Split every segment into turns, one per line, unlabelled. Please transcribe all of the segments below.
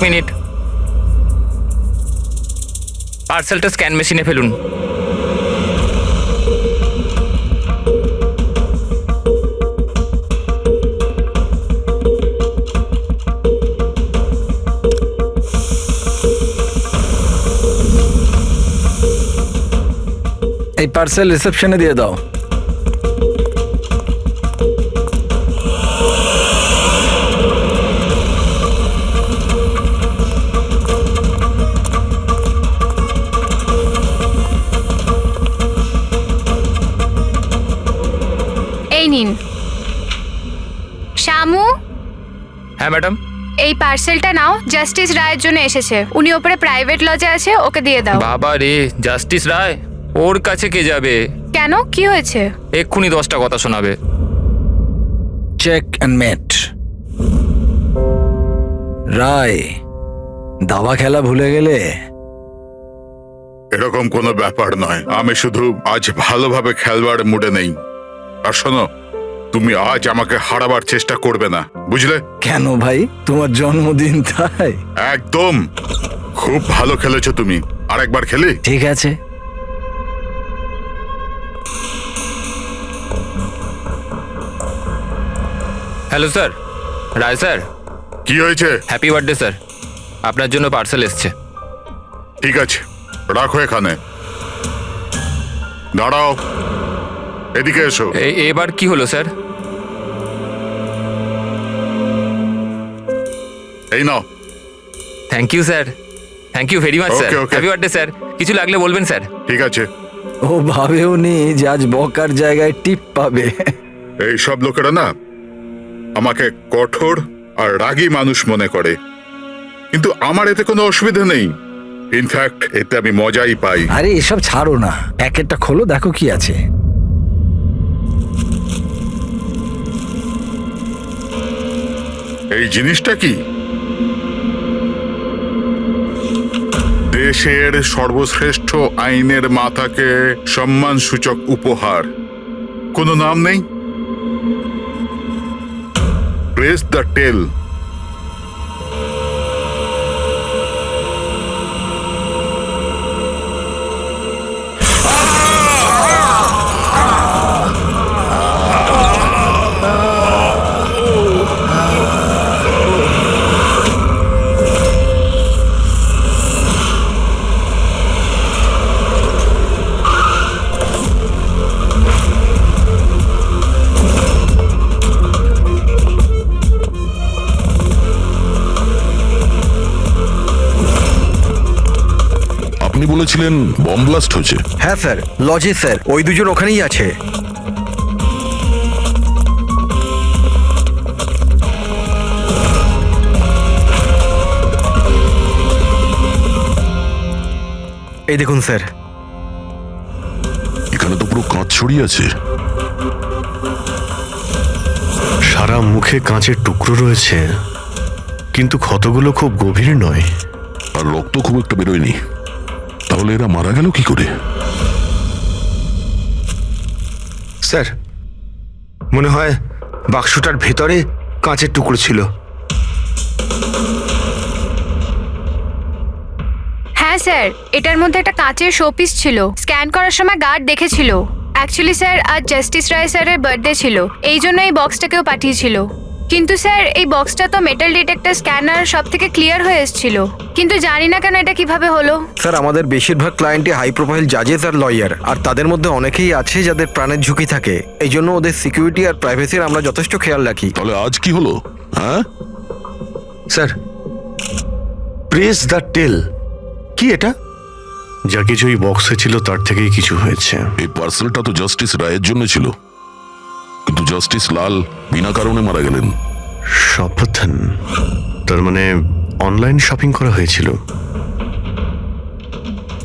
Minute, পার্সেলটা scan মেশিনে ফেলুন।
এই পার্সেল রিসেপশনে দিয়ে দাও।
এই নিন। শ্যামু,
হ্যাঁ ম্যাডাম।
এই পার্সেলটা নাও, জাস্টিস রায়ের জন্য এসেছে। উনি ওপরে প্রাইভেট লজে আছে, ওকে দিয়ে দাও।
বাবা রে, জাস্টিস রায়? ওর কাছে কে যাবে?
কেন, কি হয়েছে?
এক্ষুনি 10টা কথা শোনাবে।
চেক অ্যান্ড মেট। রায়, দাবা খেলা ভুলে গেলে?
এরকম কোনো ব্যাপার নয়, আমি শুধু আজ ভালোভাবে খেলবার মুডে নেই। আর শোনো, তুমি আজ আমাকে হারাবার চেষ্টা করবে না, বুঝলে?
কেন ভাই, তোমার জন্মদিন তাই?
একদম। খুব ভালো খেলেছো তুমি, আরেকবার খেলি?
ঠিক আছে।
হ্যালো স্যার, রায় স্যার।
কি হয়েছে?
হ্যাপি বার্থডে স্যার, আপনার জন্য পার্সেল এসছে।
ঠিক আছে, রাখো এখানে। দাঁড়াও, এদিকে এসো।
এবার কি হলো স্যার?
এই নাও।
Thank you sir, thank you very much sir.
Okay, okay.
Happy birthday sir, কিছু লাগলে বলবেন স্যার।
ঠিক আছে।
ও ভাবেও নি যে আজ বকার জায়গায় টিপ পাবে।
এই সব লোকেরা না আমাকে কঠোর আর রাগী মানুষ মনে করে, কিন্তু আমার এতে কোনো অসুবিধা নেই। ইনফ্যাক্ট এতে আমি মজাই পাই।
আরে এসব ছাড়ো না, প্যাকেটটা খোলো, দেখো কি আছে।
এই জিনিসটা কি? দেশের সর্বশ্রেষ্ঠ আইনের মাথাকে সম্মানসূচক উপহার। কোনো নাম নেই? প্রেস দ্য টেল।
আপনি বলেছিলেন বম ব্লাস্ট হয়েছে?
হ্যাঁ স্যার, লজে স্যার, ওই দুজন ওখানেই আছে। এই দেখুন স্যার।
এখানে তো পুরো কাঁচ ছড়িয়ে আছে।
সারা মুখে কাঁচের টুকরো রয়েছে, কিন্তু ক্ষতগুলো খুব গভীর নয়।
আর রক্ত খুব একটা বেরোয়নি। তাহলে এরা মারা গেল কি করে?
স্যার, মনে হয় বাক্সটার ভেতরে কাঁচের টুকরো ছিল।
হ্যাঁ স্যার, এটার মধ্যে একটা কাঁচের শোপিস ছিল। স্ক্যান করার সময় গার্ড দেখেছিল। অ্যাকচুয়ালি স্যার, আজ জাস্টিস রায় স্যারের বার্থডে ছিল, এই জন্য এই বক্সটাকেও পাঠিয়েছিল। কিন্তু স্যার, এই বক্সটা তো মেটাল ডিটেক্টর স্ক্যানার সব থেকে ক্লিয়ার হয়ে এসেছিল, কিন্তু জানি না কেন এটা কিভাবে হলো।
স্যার, আমাদের বেশিরভাগ ক্লায়েন্টই হাই প্রোফাইল জাজেস আর লয়ার, আর তাদের মধ্যে অনেকেই আছে যাদের প্রাণের ঝুঁকি থাকে। এই জন্য ওদের সিকিউরিটি আর প্রাইভেসির আমরা যথেষ্ট খেয়াল রাখি।
তাহলে আজ কি হলো? হ্যাঁ
স্যার, প্রেস দ্য টেল, কি এটা?
যা কিছু এই বক্সে ছিল তার থেকেই কিছু হয়েছে।
এই পার্সেলটা তো জাস্টিস রায়ের জন্য ছিল, কিন্তু জাস্টিস লাল বিনা কারণে মারা গেলেন।
সাবধান, তার মানে অনলাইন শপিং করা হয়েছিল।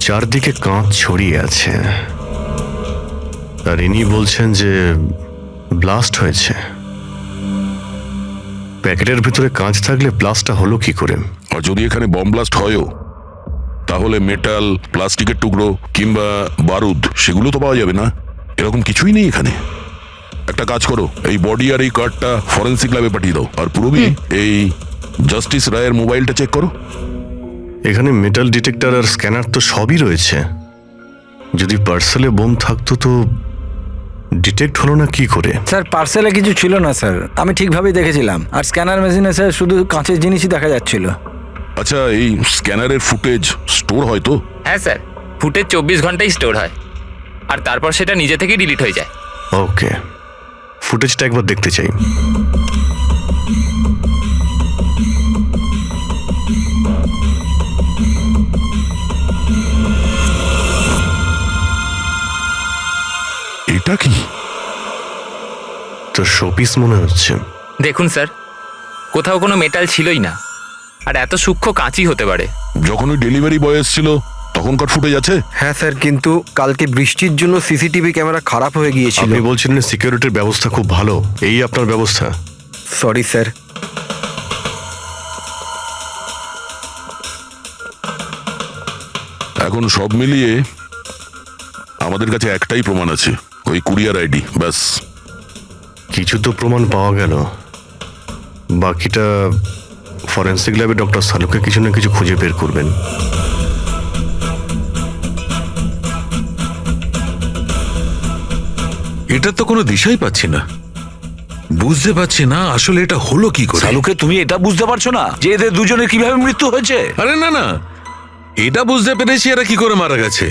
চারদিকে কাঁচ ছড়িয়ে আছে, আর ইনি বলছেন যে ব্লাস্ট হয়েছে। প্যাকেটের ভিতরে কাঁচ থাকলে ব্লাস্টটা হলো কি করে?
আর যদি এখানে বম ব্লাস্ট হয়ও, তাহলে মেটাল, প্লাস্টিকের টুকরো কিংবা বারুদ সেগুলো তো পাওয়া যাবে না। এরকম কিছুই নেই এখানে। একটা কাজ করো, এই বডি আর এই কার্ডটা ফরেন্সিক ল্যাবে পাঠিয়ে দাও। আর পুরবি, এই জাস্টিস রায়ের মোবাইলটা চেক করো।
এখানে মেটাল ডিটেক্টর আর স্ক্যানার তো সবই রয়েছে। যদি পার্সেলে বোম থাকতো তো ডিটেক্ট হলো না কি করে?
স্যার পার্সেলে কিছু ছিল না স্যার, আমি ঠিকভাবেই দেখেছিলাম। আর স্ক্যানার মেশিনে স্যার শুধু কাঁচের জিনিসই দেখা যাচ্ছিল।
আচ্ছা, এই স্ক্যানারের ফুটেজ স্টোর হয় তো?
হ্যাঁ স্যার, ফুটেজ 24 ঘন্টাই স্টোর হয়, আর তারপর সেটা নিজে থেকেই ডিলিট হয়ে যায়।
ওকে, ফুটেজটা একবার দেখতে চাই।
এটা কি?
তো শোপিস মনে হচ্ছে।
দেখুন স্যার, কোথাও কোনো মেটাল ছিলই না, আর এত সূক্ষ্ম কাঁচই হতে পারে।
যখন ওই ডেলিভারি বয় এসেছিল তখনকার ফুটেজ আছে?
হ্যাঁ স্যার, কিন্তু কালকে বৃষ্টির জন্য সিসিটিভি ক্যামেরা খারাপ হয়ে গিয়েছিল।
আপনি বলছিলেন সিকিউরিটির ব্যবস্থা খুব ভালো, এই আপনার ব্যবস্থা?
Sorry sir.
এখন সব মিলিয়ে আমাদের কাছে একটাই প্রমাণ আছে, ওই কুরিয়ার আইডি, ব্যাস।
কিছু তো প্রমাণ পাওয়া গেল, বাকিটা ফরেন্সিক ল্যাবে ডক্টর সালুকে কিছু না কিছু খুঁজে বের করবেন।
এটা তো কোনো দিশাই পাচ্ছি না, বুঝতে পারছি না আসলে এটা হলো কি করে।
শালুকে তুমি এটা বুঝতে পারছো না যে এদের দুজনের কিভাবে মৃত্যু হয়েছে?
আরে না না, এটা বুঝতে পেরেছি এরা কি করে মারা গেছে।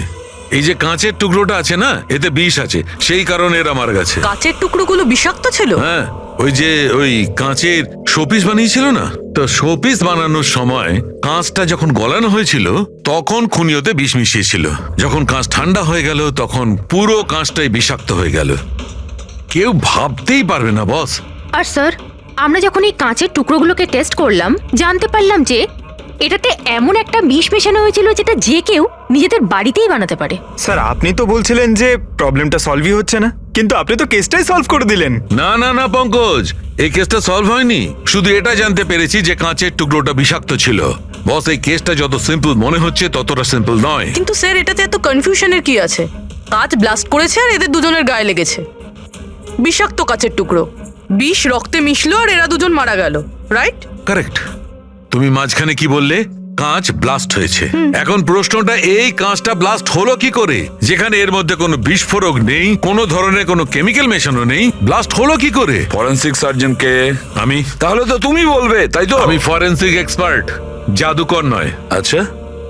এই যে কাঁচের টুকরোটা আছে না, এতে বিষ আছে, সেই কারণে এরা মারা গেছে।
কাঁচের টুকরোগুলো বিষাক্ত ছিল?
হ্যাঁ, ওই কাঁচের শোপিস বানিয়েছিল না, তো শোপিস বানানোর সময় কাঁচটা যখন গলানো হয়েছিল তখন খুনিওতে বিষ মিশিয়েছিল। যখন কাঁচ ঠান্ডা হয়ে গেল তখন পুরো কাঁচটাই বিষাক্ত হয়ে গেল। কেউ ভাবতেই পারবে না বস।
আর স্যার, আমরা যখন এই কাঁচের টুকরোগুলোকে টেস্ট করলাম, জানতে পারলাম যে এটাতে এমন একটা বিষ মেশানো হয়েছিল যেটা যে কেউ নিজেদের বাড়িতেই বানাতে পারে।
স্যার, আপনি তো বলছিলেন যে প্রবলেমটা সলভই হচ্ছে না, কিন্তু আপনি তো কেসটাই সলভ করে দিলেন।
না না না পঙ্কজ, এই কেসটা সলভ হয়নি। শুধু এটা জানতে পেরেছি যে কাঁচের টুকরোটা বিষাক্ত ছিল। বস, এই কেসটা যত সিম্পল মনে হচ্ছে ততটা সিম্পল নয়।
কিন্তু স্যার, এটাতে এত কনফিউশনের কি আছে? কাঁচ ব্লাস্ট করেছে আর এদের দুজনের গায়ে লেগেছে। বিষাক্ত কাঁচের টুকরো, বিষ রক্তে মিশলো আর এরা দুজন মারা গেল, রাইট?
কারেক্ট। তুমি মাঝখানে কি বললে? কাঁচ ব্লাস্ট হয়েছে। এখন প্রশ্নটা, এই কাঁচটা ব্লাস্ট হলো কি করে? যেখানে এর মধ্যে কোনো বিস্ফোরক নেই, কোনো ধরনের কোনো কেমিক্যাল মেশানো নেই, ব্লাস্ট হলো কি করে?
ফরেনসিক সার্জনকে?
আমি?
তাহলে তো তুমি বলবে, তাই তো?
আমি ফরেনসিক এক্সপার্ট, জাদুকর নয়।
আচ্ছা,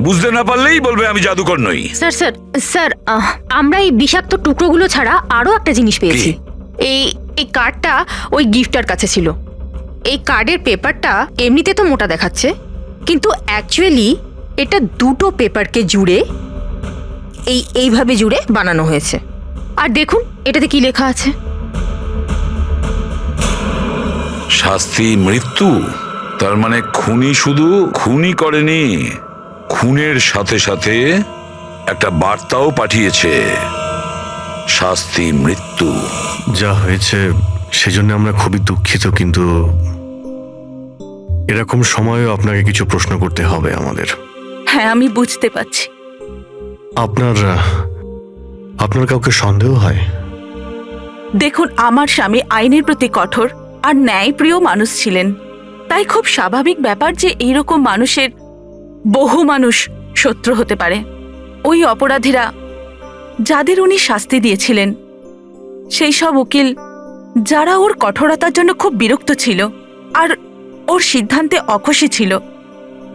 বুঝতে না পারলেই বলবে আমি জাদুকর নই।
স্যার স্যার স্যার, আমরা এই বিষাক্ত টুকরোগুলো ছাড়া আরো একটা জিনিস পেয়েছি। এই কার্ডটা ওই গিফটার কাছে ছিল। এই কার্ডের পেপারটা এমনিতে তো মোটা দেখাচ্ছে, কিন্তু অ্যাকচুয়ালি এটা দুটো পেপারকে জুড়ে এইভাবে জুড়ে বানানো হয়েছে। আর দেখুন এটাতে কি লেখা আছে।
শাস্তি মৃত্যু। তার মানে খুনি শুধু খুনি করেনি, খুনের সাথে সাথে একটা বার্তাও পাঠিয়েছে, শাস্তি মৃত্যু।
যা হয়েছে সেজন্য আমরা খুবই দুঃখিত, কিন্তু এরকম সময়েও আপনাকে কিছু প্রশ্ন করতে হবে আমাদের।
হ্যাঁ, আমি বুঝতে পারছি।
আপনার কাউকে সন্দেহ হয়?
দেখুন, আমার স্বামী আইনের প্রতি কঠোর আর ন্যায়প্রিয় মানুষ ছিলেন, তাই খুব স্বাভাবিক ব্যাপার যে এইরকম মানুষের বহু মানুষ শত্রু হতে পারে। ওই অপরাধীরা যাদের উনি শাস্তি দিয়েছিলেন, সেই সব উকিল যারা ওর কঠোরতার জন্য খুব বিরক্ত ছিল আর ওর সিদ্ধান্তে অখুশি ছিল,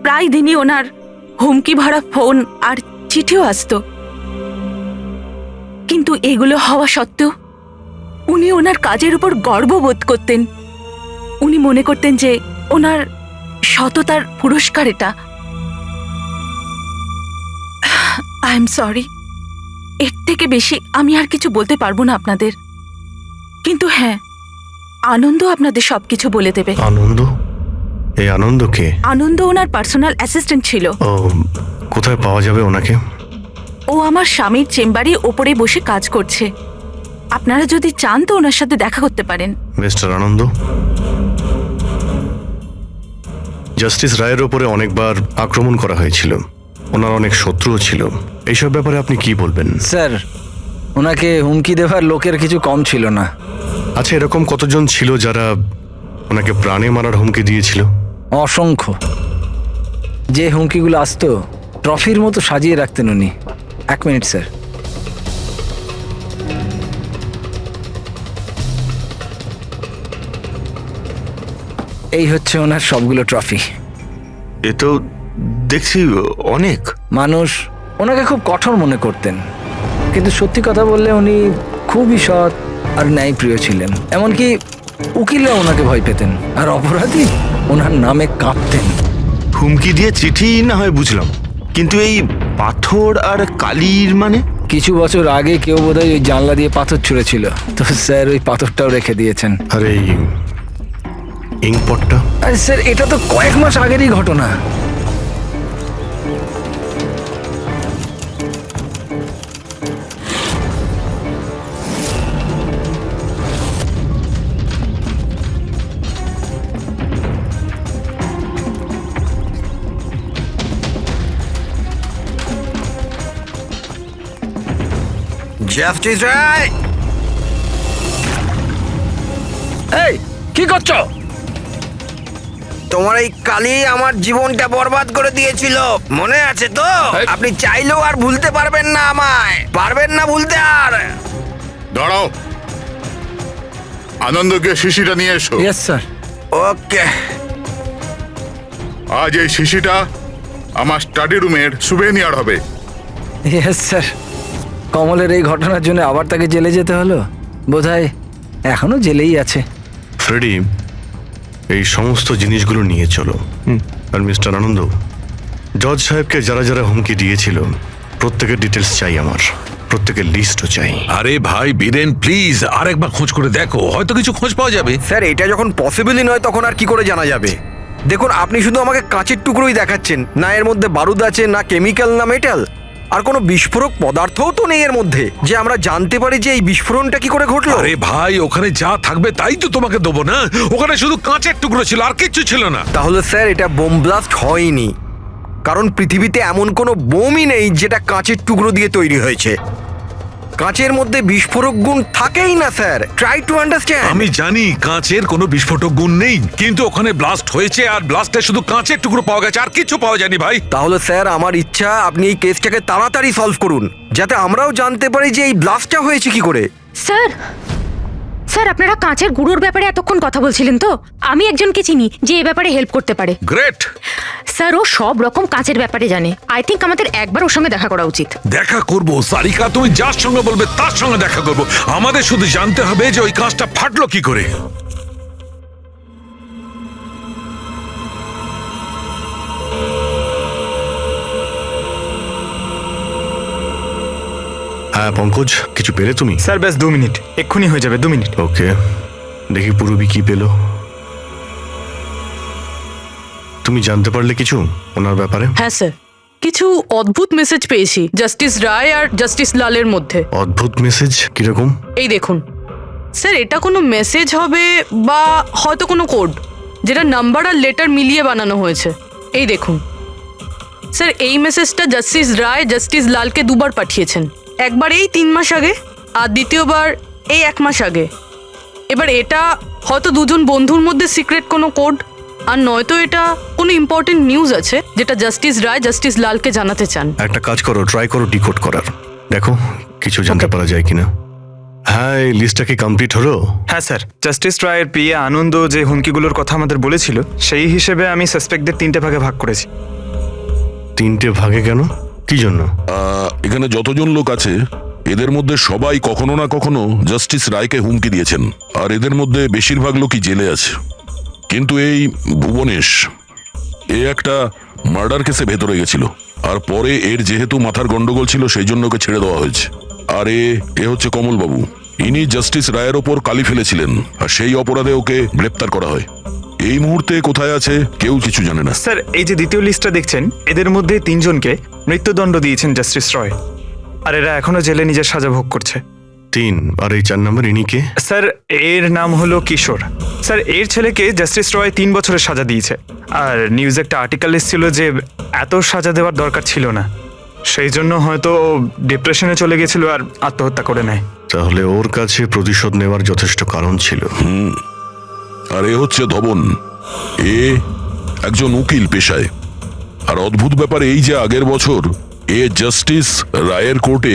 প্রায় দিনই ওনার হুমকি ভরা ফোন আর চিঠিও আসতো। কিন্তু এগুলো হওয়া সত্ত্বেও উনি ওনার কাজের উপর গর্ববোধ করতেন। উনি মনে করতেন যে ওনার সততার পুরস্কার এটা। আই এম সরি, এর থেকে বেশি আমি আর কিছু বলতে পারবো না আপনাদের। কিন্তু হ্যাঁ, আনন্দ আপনাদের সবকিছু বলে দেবে।
আনন্দ? এই আনন্দ কে?
আনন্দ ওনার পার্সোনাল অ্যাসিস্ট্যান্ট ছিল।
ও, কোথায় পাওয়া যাবে ওনাকে?
ও আমার স্বামীর চেম্বারে ওপরে বসে কাজ করছে। আপনারা যদি চান তো ওনার সাথে দেখা করতে পারেন।
মিস্টার আনন্দ, জাস্টিস রায়ের ওপরে অনেকবার আক্রমণ করা হয়েছিল, ওনার অনেক শত্রুও ছিল। এইসব ব্যাপারে আপনি কি বলবেন?
স্যার, ওনাকে হুমকি দেওয়ার লোকের কিছু কম ছিল না।
আচ্ছা, এরকম কতজন ছিল যারা ওনাকে প্রাণে মারার হুমকি দিয়েছিল?
অসংখ্য। যে হুমকিগুলো আসতো ট্রফির মতো সাজিয়ে রাখতেন উনি। 1 মিনিট স্যার। এই হচ্ছে ওনার সবগুলো ট্রফি।
এ তো দেখছি অনেক।
মানুষ ওনাকে খুব কঠোর মনে করতেন, কিন্তু সত্যি কথা বললে উনি খুবই সৎ আর ন্যায়প্রিয় ছিলেন। এমনকি উকিলরা ওনাকে ভয় পেতেন, আর অপরাধী ওনার নামে কাঁপতেন।
হুমকি দিয়ে চিঠি না হয় বুঝলাম, কিন্তু এই পাথর আর কালির মানে?
কিছু বছর আগে কেউ বোধহয় ওই জানলা দিয়ে পাথর ছুঁড়েছিল, তো স্যার ওই পাথরটাও রেখে দিয়েছেন।
আর এই ইঙ্কপটটা?
আরে স্যার, এটা তো কয়েক মাস আগেরই ঘটনা।
জাস্টিস রায়,
এই কি করছো?
তোমার এই কালি আমার জীবনটা বরবাদ করে দিয়েছিল, মনে আছে তো? আপনি চাইলেও আর ভুলতে পারবেন না, আমায় পারবেন না ভুলতে আর।
দাঁড়াও, আনন্দকে শিশিটা নিয়ে এসো।
Yes sir.
ওকে।
আজ এই শিশিটা আমার স্টাডি রুমের সুভেনিয়ার হবে।
Yes sir. কমলের এই ঘটনার জন্য আবার তাকে জেলে যেতে হলো, বোধহয় এখনো জেলেই আছে।
ফ্রেডি, এই সমস্ত জিনিসগুলো নিয়ে চলো। আর মিস্টার আনন্দ, জজ সাহেবকে যারা যারা হুমকি দিয়েছিল প্রত্যেকের ডিটেলস চাই আমার, প্রত্যেকের লিস্টও চাই।
আরে ভাই বীরেন, প্লিজ আরেকবার খোঁজ করে দেখো, হয়তো কিছু খোঁজ পাওয়া যাবে।
স্যার, এটা যখন পসিবলই নয় তখন আর কি করে জানা যাবে? দেখুন, আপনি শুধু আমাকে কাঁচের টুকরোই দেখাচ্ছেন, না এর মধ্যে বারুদ আছে, না কেমিক্যাল, না মেটাল, আর কোনো বিস্ফোরক পদার্থও তো নেই এর মধ্যে, যে আমরা জানতে পারি যে এই বিস্ফোরণটা কি করে ঘটলো।
আরে ভাই, ওখানে যা থাকবে তাই তো তোমাকে দেবো না? ওখানে শুধু কাঁচের টুকরো ছিল, আর কিচ্ছু ছিল না।
তাহলে স্যার এটা বোম ব্লাস্ট হয়নি, কারণ পৃথিবীতে এমন কোনো বোমই নেই যেটা কাঁচের টুকরো দিয়ে তৈরি হয়েছে। কাঁচের মধ্যে বিস্ফোরক গুণ থাকেই না স্যার, ট্রাই টু আন্ডারস্ট্যান্ড।
আমি জানি কাঁচের কোনো বিস্ফোটক গুণ নেই, কিন্তু ওখানে ব্লাস্ট হয়েছে, আর ব্লাস্টে শুধু কাঁচের টুকরো পাওয়া গেছে, আর কিছু পাওয়া যায়নি ভাই।
তাহলে স্যার আমার ইচ্ছা আপনি এই কেসটাকে তাড়াতাড়ি সলভ করুন, যাতে আমরাও জানতে পারি যে এই ব্লাস্টটা হয়েছে কি করে।
স্যার, স্যার আপনারা কাঁচের গুঁড়োর ব্যাপারে এতক্ষণ কথা বলছিলেন তো? আমি একজনকে চিনি যে এ ব্যাপারে হেল্প করতে পারে।
গ্রেট।
স্যার, ও সব রকম কাঁচের ব্যাপারে জানে। আই থিঙ্ক আমাদের একবার ওর সঙ্গে দেখা করা উচিত।
দেখা করব সারিকা, তুমি যার সঙ্গে বলবে তার সঙ্গে দেখা করব। আমাদের শুধু জানতে হবে যে ওই কাঁচটা ফাটলো কি করে।
হ্যাঁ পঙ্কজ, কিছু পেলে তুমি?
স্যার ব্যাস 2 মিনিট, এক্ষুনি হয়ে যাবে, 2 মিনিট।
ওকে, দেখি পূরবী কি পেলো। তুমি জানতে পারলে কিছু ওনার ব্যাপারে?
হ্যাঁ স্যার, কিছু অদ্ভুত মেসেজ পেয়েছি জাস্টিস রায় আর জাস্টিস লালের মধ্যে।
অদ্ভুত মেসেজ? কিরকম?
এই দেখুন স্যার, এটা কোনো মেসেজ হবে বা হয়তো কোনো কোড, যেটা নাম্বার আর লেটার মিলিয়ে বানানো হয়েছে। এই দেখুন স্যার, এই মেসেজটা জাস্টিস রায় জাস্টিস লালকে 2 বার পাঠিয়েছেন। একবার এই 3 মাস আগে, আর দ্বিতীয়বার এই 1 মাস আগে। এবার এটা হয়তো দুজন বন্ধুর মধ্যে সিক্রেট কোনো কোড, আর নয়তো এটা কোনো ইম্পর্টেন্ট নিউজ আছে যেটা জাস্টিস রায় জাস্টিস লালকে জানাতে চান।
একটা কাজ করো, ট্রাই করো ডিকোড করার, দেখো কিছু জানতে পারা যায় কিনা। হ্যাঁ, এই লিস্টটা কি কমপ্লিট হলো?
হ্যাঁ স্যার, জাস্টিস রায়ের পিএ আনন্দ যে হুমকিগুলোর কথা আমাদের বলেছিল, সেই হিসেবে আমি সাসপেক্টদের 3টে ভাগে ভাগ করেছি।
3টে ভাগে কেন? কি জন্য?
এখানে যতজন লোক আছে এদের মধ্যে সবাই কখনো না কখনো জাস্টিস রায়কে হুমকি দিয়েছেন, আর এদের মধ্যে বেশিরভাগ লোকই জেলে আছে। কিন্তু এই ভুবনেশ, এ একটা মার্ডার কেসে ভেতরে গেছিল, আর পরে এর যেহেতু মাথার গন্ডগোল ছিল সেই জন্য ওকে ছেড়ে দেওয়া হয়েছে। আর এ হচ্ছে কমলবাবু, ইনি জাস্টিস রায়ের ওপর কালি ফেলেছিলেন, আর সেই অপরাধে ওকে গ্রেপ্তার করা হয়। এই মুহূর্তে কোথায় আছে কেউ কিছু জানে না।
স্যার, এই যে দ্বিতীয় লিস্টটা দেখছেন, এদের মধ্যে 3 জনকে মৃত্যুদণ্ড দিয়েছেন জাস্টিস রয়, আর এরা এখনো জেলে নিজের সাজা ভোগ করছে।
3, আর এই 4 নম্বর ইনি কে?
স্যার, এর নাম হলো কিশোর। স্যার, এর ছেলেকে জাস্টিস রয় 3 বছরের সাজা দিয়েছে, আর নিউজে একটা আর্টিকেল এসেছিল যে এত সাজা দেওয়ার দরকার ছিল না, সেই জন্য হয়তো ডিপ্রেশনে চলে গেছিল আর আত্মহত্যা করে নেয়।
তাহলে ওর কাছে প্রতিশোধ নেওয়ার যথেষ্ট কারণ ছিল।
আর এ হচ্ছে ধবন, এ একজন উকিল পেশায়। আর অদ্ভুত ব্যাপার এই যে আগের বছর এ জাস্টিস রায়ের কোর্টে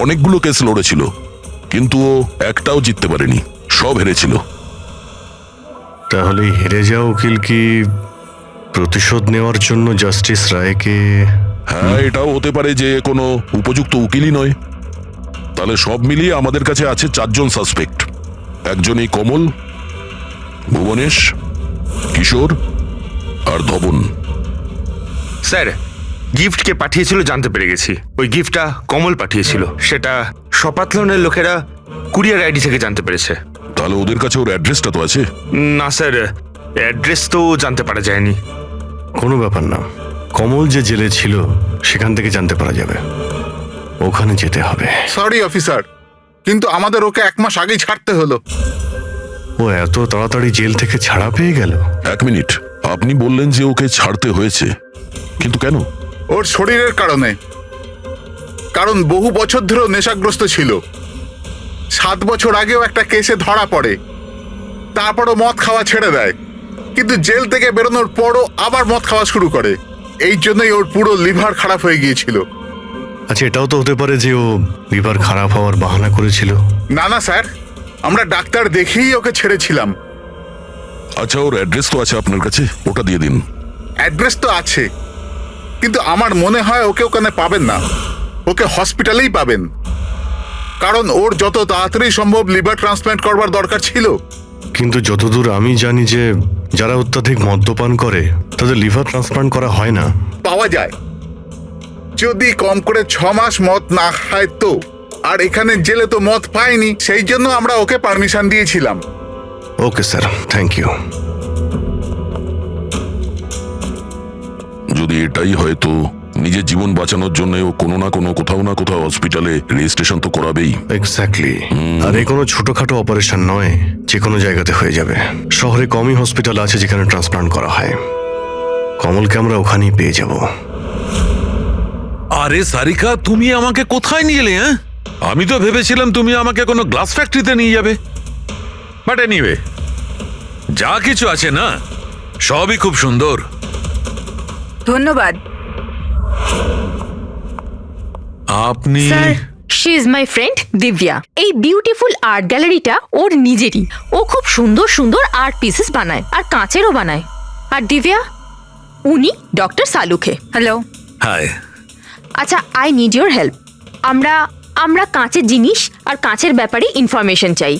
অনেকগুলো কেস লড়েছিল, কিন্তু ও একটাও জিততে পারেনি, সব হেরেছিল।
তাহলে হেরে যাওয়া উকিল কি প্রতিশোধ নেওয়ার জন্য জাস্টিস রায়কে?
হ্যাঁ, এটাও হতে পারে যে কোনো উপযুক্ত উকিলই নয়। তাহলে সব মিলিয়ে আমাদের কাছে আছে 4 জন সাসপেক্ট। একজনই কমল, ভুবনেশ, কিশোর আর ধবন।
স্যার, গিফটকে পাঠিয়েছিল জানতে পেরে গেছি। ওই গিফটটা কমল পাঠিয়েছিল, সেটা শপাথলনের লোকেরা কুরিয়ার আইডি থেকে জানতে পেরেছে।
তাহলে ওদের কাছে ওর অ্যাড্রেসটা তো আছে?
না স্যার, অ্যাড্রেস তো জানতে পারা যায়নি।
কোনো ব্যাপার না, কমল যে জেলে ছিল সেখান থেকে জানতে পারা যাবে। ওখানে যেতে হবে।
সরি অফিসার, কিন্তু আমাদের ওকে 1 মাস আগেই ছাড়তে হলো।
ও এত তাড়াতাড়ি জেল থেকে ছাড়া পেয়ে গেল?
1 মিনিট, আপনি বললেন যে ওকে ছাড়তে হয়েছে, কিন্তু কেন?
ওর শরীরের কারণে। কারণ বহু বছর ধরেও নেশাগ্রস্ত ছিল। 7 বছর আগেও একটা কেসে ধরা পড়ে, তারপরও মদ খাওয়া ছেড়ে দেয়, কিন্তু জেল থেকে বেরোনোর পরও আবার মদ খাওয়া শুরু করে। এই জন্যই ওর পুরো লিভার খারাপ হয়ে গিয়েছিল।
আচ্ছা, এটাও তো হতে পারে যে ও লিভার খারাপ হওয়ার বাহানা করেছিল।
না না স্যার, আমরা ডাক্তার দেখেই ওকে ছেড়েছিলাম।
আচ্ছা, ওর অ্যাড্রেস তো আছে আপনার কাছে, ওটা দিয়ে দিন।
অ্যাড্রেস তো আছে, কিন্তু আমার মনে হয় ওকে ওখানে পাবেন না, ওকে হসপিটালেই পাবেন। কারণ ওর যত তাড়াতাড়ি সম্ভব লিভার ট্রান্সপ্ল্যান্ট করবার দরকার ছিল।
কিন্তু যতদূর আমি জানি যে যারা অত্যাধিক মদ্যপান করে তাদের লিভার ট্রান্সপ্লান্ট করা হয় না।
পাওয়া যায়, যদি কম করে 6 মাস মদ না খায় তো। আর এখানে জেলে তো মদ পায়নি, সেই জন্য আমরা ওকে পারমিশন দিয়েছিলাম।
Okay sir, thank you.
যদি এটাই হয় তো নিজের জীবন বাঁচানোর জন্য ও কোনো না কোনো কোথাও না কোথাও হসপিটালে রেজিস্ট্রেশন তো করাবেই।
এক্স্যাক্টলি। আর এই কোনো ছোটখাটো অপারেশন নয়, যে কোনো জায়গাতে হয়ে যাবে। শহরে কমই হসপিটাল আছে যেখানে ট্রান্সপ্লান্ট করা হয়। কমলকে আমরা ওখানেই পেয়ে যাব।
আরে সারিকা, তুমি আমাকে কোথায় নিয়ে এলে? হ্যাঁ, আমি তো ভেবেছিলাম তুমি আমাকে কোনো গ্লাস ফ্যাক্টরিতে নিয়ে যাবে। বাট এনিওয়ে, যা কিছু আছে না সবই খুব সুন্দর।
ধন্যবাদ।
আপনি?
Sir, she is my friend Divya. এই বিউটিফুল আর্ট গ্যালারিটা ওর নিজেরই। ও খুব সুন্দর সুন্দর আর্ট পিসেস বানায়, আর কাঁচেরও বানায়। আর দিব্যা, উনি ডক্টর সালুখে। হ্যালো।
হাই।
আচ্ছা, আই নিড ইয়োর হেল্প। আমরা কাঁচের জিনিস আর কাঁচের ব্যাপারে ইনফরমেশন চাই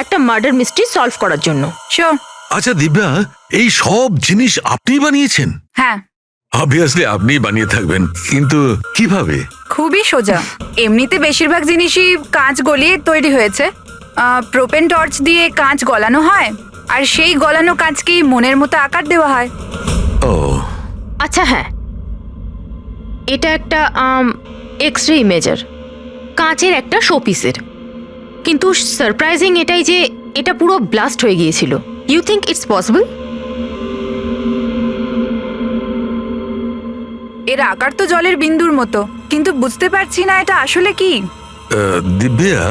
একটা মার্ডার মিস্ট্রি সলভ করার জন্য। শিওর।
আচ্ছা দিব্যা, এই সব জিনিস আপনি বানিয়েছেন?
হ্যাঁ।
অবভিয়াসলি আপনি বানিয়ে থাকবেন, কিন্তু কিভাবে?
খুবই সোজা। এমনিতে বেশিরভাগ জিনিসই কাঁচ গলিয়ে তৈরি হয়েছে। প্রোপেন টর্চ দিয়ে কাঁচ গলানো হয়, আর সেই গলানো কাঁচকেই মনের মতো আকার দেওয়া হয়।
ও
আচ্ছা, হ্যাঁ, এটা একটা এক্স রে ইমেজার, কাঁচের একটা শোপিসের। কিন্তু সারপ্রাইজিং এটাই যে এটা পুরো ব্লাস্ট হয়ে গিয়েছিল। You think it's possible?
এর আকার তো জলের বিন্দুর মতো, কিন্তু বুঝতে পারছি না এটা আসলে কি।
দিব্যা,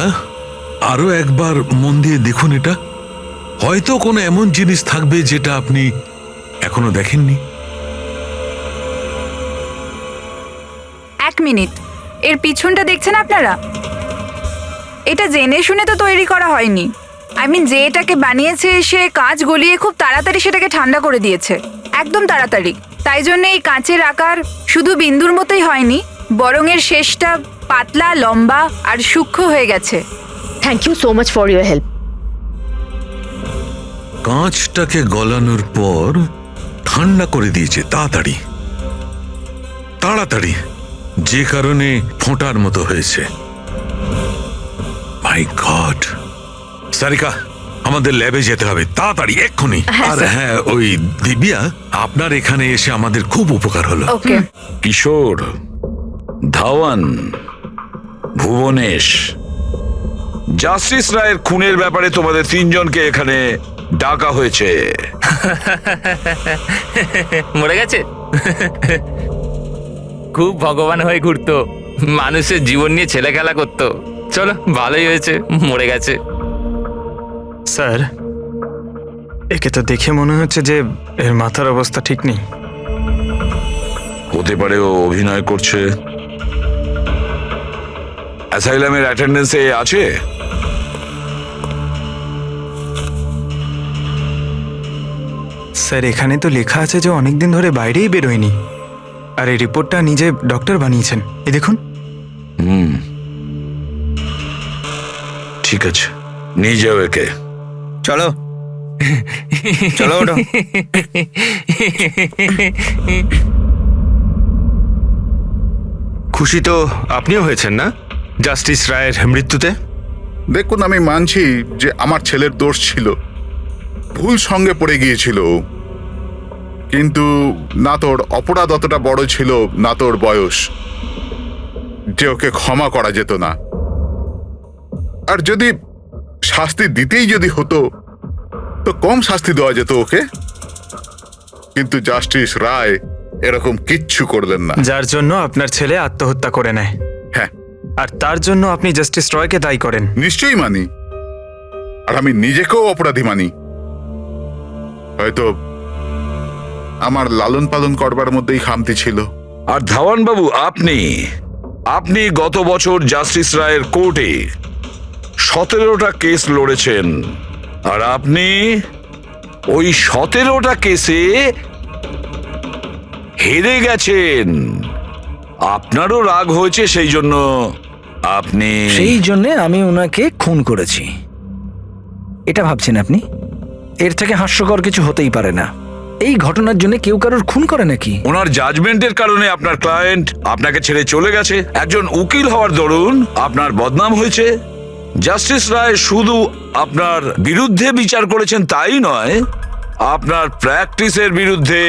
আরো একবার মন দিয়ে দেখুন এটা। হয়তো কোনো এমন জিনিস থাকবে যেটা আপনি এখনো দেখেননি।
1 মিনিট, এর পিছনটা দেখছেন আপনারা? এটা জেনে শুনে তো তৈরি করা হয়নি। যে এটাকে বানিয়েছে সে কাঁচ গলিয়ে খুব তাড়াতাড়ি সেটাকে ঠান্ডা করে দিয়েছে, একদম তাড়াতাড়ি। তাই জন্য এই কাঁচের আকার শুধু বিন্দুর মতোই হয়নি, বরং এর শেষটা পাতলা, লম্বা আর সূক্ষ্ম হয়ে গেছে।
Thank you so much for your help.
কাঁচটাকে গলানোর পর ঠান্ডা করে দিয়েছে তাড়াতাড়ি তাড়াতাড়ি, যে কারণে ফোঁটার মতো হয়েছে। মাই গড! সারিকা, আমাদের ল্যাবে যেতে হবে তাড়াতাড়ি, এক্ষুনি। আর হ্যাঁ, ওই দিব্যা, আপনার এখানে এসে আমাদের খুব উপকার হলো।
ওকে।
কিশোর, ধাওয়ান, ভুবনেশ, জাস্টিস রায়ের খুনের ব্যাপারে তোমাদের 3 জনকে এখানে ডাকা হয়েছে।
মরে গেছে? খুব ভগবান হয়ে ঘুরতো, মানুষের জীবন নিয়ে ছেলে খেলা করতো। চলো, ভালোই হয়েছে মরে গেছে।
স্যার, একে তো দেখে মনে হচ্ছে যে এর মাথার অবস্থা ঠিক নেই।
হতে পারে ও অভিনয় করছে। অ্যাসাইলামের অ্যাটেন্ডেন্সে আছে?
স্যার এখানে তো লেখা আছে যে অনেকদিন ধরে বাইরেই বেরোয়নি, আর এই রিপোর্টটা নিজে ডক্টর বানিয়েছেন। এই দেখুন।
ঠিক আছে, নিয়ে যাও একে।
চলো চলো ওঠো।
খুশি তো আপনিও হয়েছেন না জাস্টিস রায়ের মৃত্যুতে?
দেখুন, আমি মানছি যে আমার ছেলের দোষ ছিল, ভুল সঙ্গে পড়ে গিয়েছিল ও। কিন্তু না তোর অপরাধ অতটা বড় ছিল, না তোর বয়স, যে ওকে ক্ষমা করা যেত না। আর যদি শাস্তি দিতেই যদি হতো তো কম শাস্তি দেওয়া যেত ওকে। কিন্তু জাস্টিস রায় এরকম কিচ্ছু করলেন না।
যার জন্য আপনার ছেলে আত্মহত্যা করে নেয়,
হ্যাঁ,
আর তার জন্য আপনি জাস্টিস রয়কে দায়ী করেন।
নিশ্চয়ই মানি, আর আমি নিজেকেও অপরাধী মানি। হয়তো আমার লালন পালন করবার মধ্যেই খামতি ছিল।
আর ধাওয়ান বাবু, আপনি গত বছর জাস্টিস রায়ের কোর্টে 17টা কেস লড়েছেন, আর আপনি ওই 17টা কেসে হেরে গেছেন। আপনারও রাগ হয়েছে, সেই জন্য
সেই জন্য আমি ওনাকে খুন করেছি, এটা ভাবছেন আপনি? এর থেকে হাস্যকর কিছু হতেই পারে না। এই ঘটনার জন্য কেউ কারোর খুন করে নাকি?
ওনার জাজমেন্টের কারণে আপনার ক্লায়েন্ট আপনাকে ছেড়ে চলে গেছে। একজন উকিল হওয়ার দরুন আপনার বদনাম হয়েছে। জাস্টিস রায় শুধু আপনার বিরুদ্ধে বিচার করেছেন তাই নয়, আপনার প্র্যাকটিসের বিরুদ্ধে,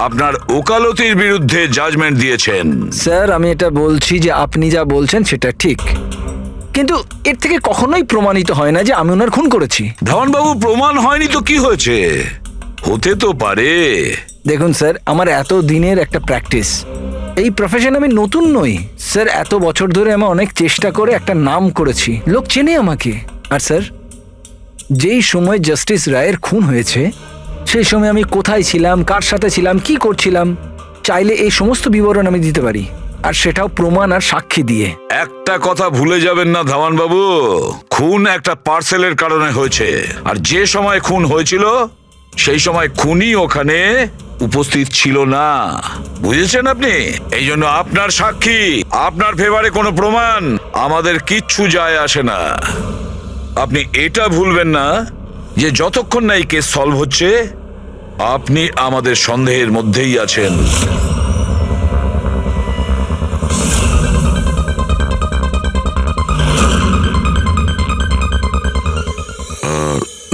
আপনার ওকালতির বিরুদ্ধে জাজমেন্ট দিয়েছেন।
স্যার, আমি এটা বলছি যে আপনি যা বলছেন সেটা ঠিক, কিন্তু এর থেকে কখনোই প্রমাণিত হয় না যে আমি ওনার খুন করেছি।
ধাওয়ানবাবু, প্রমাণ হয়নি তো কি হয়েছে? হতে তো পারে।
দেখুন স্যার, আমার এত দিনের একটা প্র্যাকটিস, এই প্রফেশনে আমি নতুন নই স্যার। এত বছর ধরে আমি অনেক চেষ্টা করে একটা নাম করেছি, লোক চেনে আমাকে। আর স্যার, যেই সময় জাস্টিস রায়ের খুন হয়েছে সেই সময় আমি কোথায় ছিলাম, কার সাথে ছিলাম, কি করছিলাম, চাইলে এই সমস্ত বিবরণ আমি দিতে পারি, আর সেটাও প্রমাণ আর সাক্ষী দিয়ে।
একটা কথা ভুলে যাবেন না ধাওয়ানবাবু, খুন একটা পার্সেলের কারণে হয়েছে, আর যে সময় খুন হয়েছিল সেই সময় খুনি ওখানে উপস্থিত ছিল না। বুঝেছেন আপনি? এই জন্য আপনার সাক্ষী, আপনার ফেভারে কোনো প্রমাণ আমাদের কিচ্ছু যায় আসে না। আপনি এটা ভুলবেন না যে যতক্ষণ না এই কেস সলভ হচ্ছে আপনি আমাদের সন্দেহের মধ্যেই আছেন।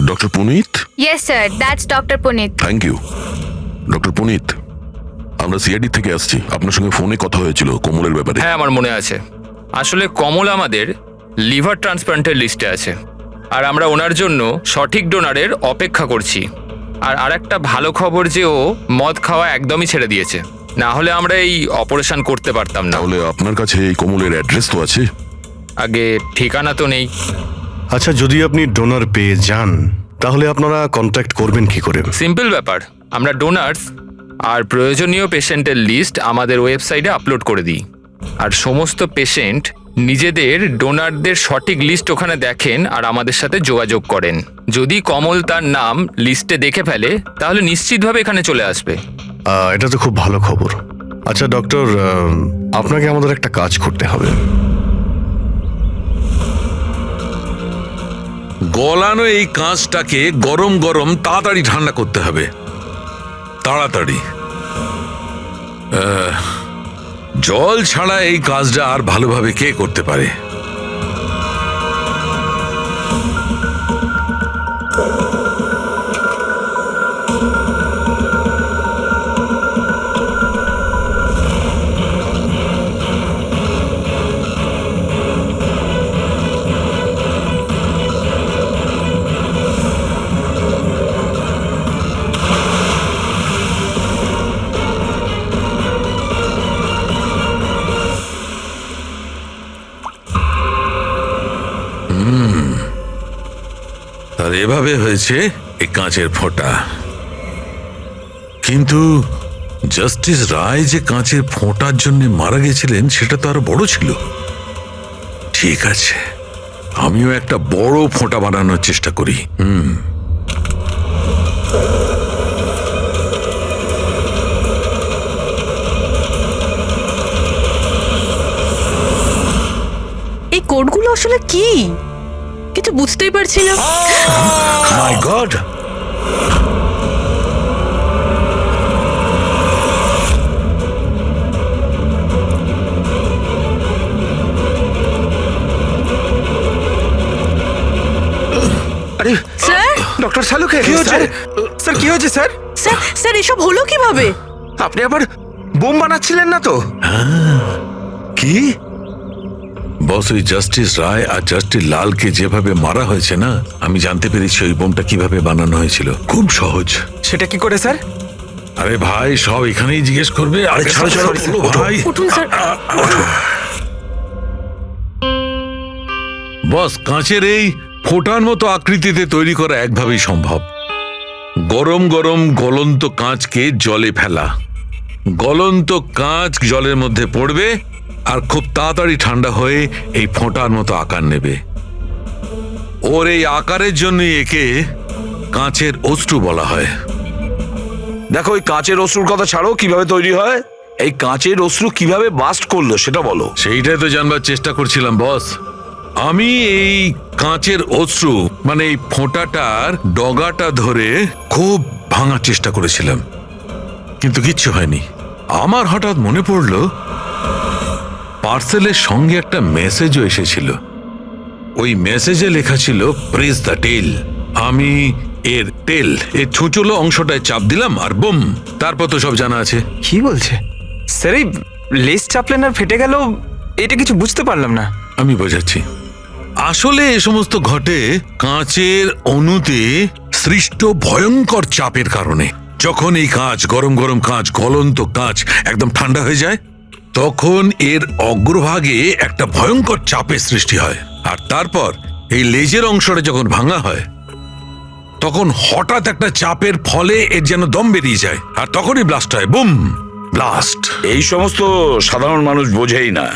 Doctor Punit?
Yes sir, that's doctor Punit.
Thank you. Doctor Punit, আমরা সিআইডি থেকে আসছি, আপনার সঙ্গে ফোনে কথা হয়েছিল কোমলের ব্যাপারে।
হ্যাঁ, আমার মনে আছে। আসলে কমল আমাদের লিভার ট্রান্সপ্লান্টের লিস্টে আছে, আর আমরা ওনার জন্য সঠিক ডোনারের অপেক্ষা করছি। আর আরেকটা ভালো খবর যে ও মদ খাওয়া একদমই ছেড়ে দিয়েছে, না হলে আমরা এই অপারেশন করতে পারতাম না।
তাহলে আপনার কাছে এই কোমলের অ্যাড্রেস তো আছে?
আগে ঠিকানা তো নেই।
আচ্ছা, যদি আপনি ডোনার পেয়ে যান তাহলে আপনারা কন্ট্যাক্ট করবেন কি করে?
সিম্পল ব্যাপার, আমরা ডোনার্স আর প্রয়োজনীয় পেশেন্টের লিস্ট আমাদের ওয়েবসাইটে আপলোড করে দিই, আর সমস্ত পেশেন্ট নিজেদের ডোনারদের সঠিক লিস্ট ওখানে দেখেন আর আমাদের সাথে যোগাযোগ করেন। যদি কমল তার নাম লিস্টে দেখে ফেলে তাহলে নিশ্চিতভাবে এখানে চলে আসবে।
এটা তো খুব ভালো খবর। আচ্ছা ডক্টর, আপনাকে আমাদের একটা কাজ করতে হবে।
গলানো এই কাঁচটাকে গরম গরম তাড়াতাড়ি ঠান্ডা করতে হবে, তাড়াতাড়ি। জল ছাড়া এই কাজটা আর ভালোভাবে কে করতে পারে? আর এভাবে হয়েছে এই কাঁচের ফোঁটা। কিন্তু জাস্টিস রায় যে কাঁচের ফোঁটার জন্য মারা গেছিলেন সেটা তো আরো বড় ছিল। ঠিক আছে, আমিও একটা বড় ফোঁটা বানানোর চেষ্টা করি।
এই কোডগুলো আসলে কি কিছু বুঝতেই পারছি না।
মাই গড,
আরে
স্যার
ডক্টর শালুকে
কি হয়েছে স্যার? কি হয়েছে স্যার?
স্যার স্যার এসব হলো কিভাবে?
আপনি আবার বোম বানাচ্ছিলেন না তো?
কি বস, ওই জাস্টিস রায় আর জাস্টিস লালকে যেভাবে মারা হয়েছে না, আমি জানতে পেরেছি ওই বোমটা কিভাবে বানানো হয়েছিল। খুব সহজ।
সেটা কি করে স্যার?
আরে ভাই, সব এখানেই জিজ্ঞেস করবে। আরে ছাড়ো ছাড়ো, বলো ভাই।
উঠুন স্যার।
বস, কাঁচের এই ফোঁটার মতো আকৃতিতে তৈরি করা একভাবেই সম্ভব। গরম গরম গলন্ত কাঁচকে জলে ফেলা, গলন্ত কাঁচ জলের মধ্যে পড়বে আর খুব তাড়াতাড়ি ঠান্ডা হয়ে এই ফোঁটার মতো আকার নেবে। ওর এই আকারের জন্যই একে কাঁচের অশ্রু বলা হয়।
দেখো ওই কাঁচের অশ্রুর কথা ছাড়ো, কিভাবে তৈরি হয়? এই কাঁচের অশ্রু কিভাবে বাস্ট করলো সেটা বলো।
সেইটাই তো জানবার চেষ্টা করছিলাম বস। আমি এই কাঁচের অশ্রু মানে এই ফোঁটাটার ডগাটা ধরে খুব ভাঙার চেষ্টা করেছিলাম, কিন্তু কিচ্ছু হয়নি। আমার হঠাৎ মনে পড়লো পার্সেলের সঙ্গে একটা মেসেজও এসেছিল। ওই মেসেজে লেখা ছিল প্রেস দ্য টেল। আমি এর টেল, এর ছুঁচলো অংশটায় চাপ দিলাম আর বুম, তারপর তো সব জানা আছে।
কি বলছে স্যার? এই লেস চাপলেন আর ফেটে গেল, এটা কিছু বুঝতে পারলাম না।
আমি বোঝাচ্ছি। আসলে এ সমস্ত ঘটে কাঁচের অণুতে সৃষ্ট ভয়ঙ্কর চাপের কারণে। যখন এই কাঁচ, গরম গরম কাঁচ, গলন্ত কাঁচ একদম ঠান্ডা হয়ে যায়, তখন এর অগ্রভাগে একটা ভয়ঙ্কর চাপের সৃষ্টি হয়। আর তারপর এই লেজের অংশটা যখন ভাঙা হয়, তখন হঠাৎ একটা চাপের ফলে এর যেন দম বেরিয়ে যায়, আর তখনই ব্লাস্ট হয়। Broom, blast.
এই সমস্ত সাধারণ মানুষ বোঝেই না।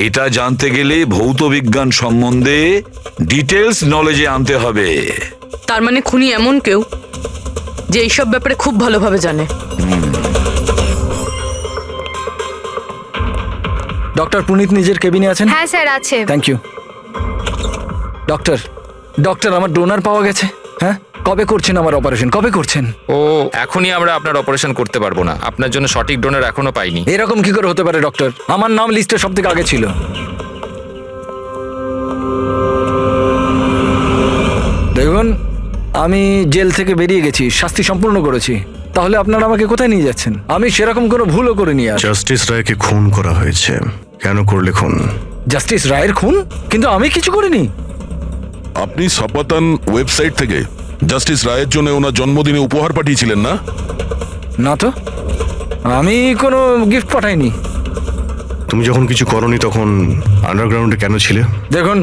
এটা জানতে গেলে ভৌত বিজ্ঞান সম্বন্ধে ডিটেলস নলেজে আনতে হবে।
তার মানে খুনি এমন কেউ যে এইসব ব্যাপারে খুব ভালোভাবে জানে।
ডক্টর পুনিত নিজের কেবিনে আছেন?
হ্যাঁ স্যার আছে।
Thank you. ডক্টর, ডক্টর আমার ডোনার পাওয়া গেছে। হ্যাঁ, কবে করছেন আমার অপারেশন? কবে করছেন?
ও এখনই আমরা আপনার অপারেশন করতে পারবো না, আপনার জন্য সঠিক ডোনার এখনো পাইনি।
এরকম কি করে হতে পারে ডক্টর? আমার নাম লিস্টে সব থেকে আগে ছিল। দেখুন, আমি জেল থেকে বেরিয়ে গেছি, শাস্তি সম্পূর্ণ করেছি। তাহলে আপনারা আমাকে কোথায় নিয়ে যাচ্ছেন? আমি সেরকম কোনো ভুলও করিনি। আর
জাস্টিস রায়কে খুন করা হয়েছে। কেন করলে খুন?
জাস্টিস রায়ের খুন? কিন্তু আমি কিছু করিনি।
আপনি সপাতান ওয়েবসাইট থেকে জাস্টিস রায়ের জন্য ওনার জন্মদিনে উপহার পাঠিয়েছিলেন না?
না তো, আমি কোনো গিফট পাঠাইনি।
তুমি যখন কিছু করনি তখন আন্ডারগ্রাউন্ডে কেন ছিলে?
দেখুন,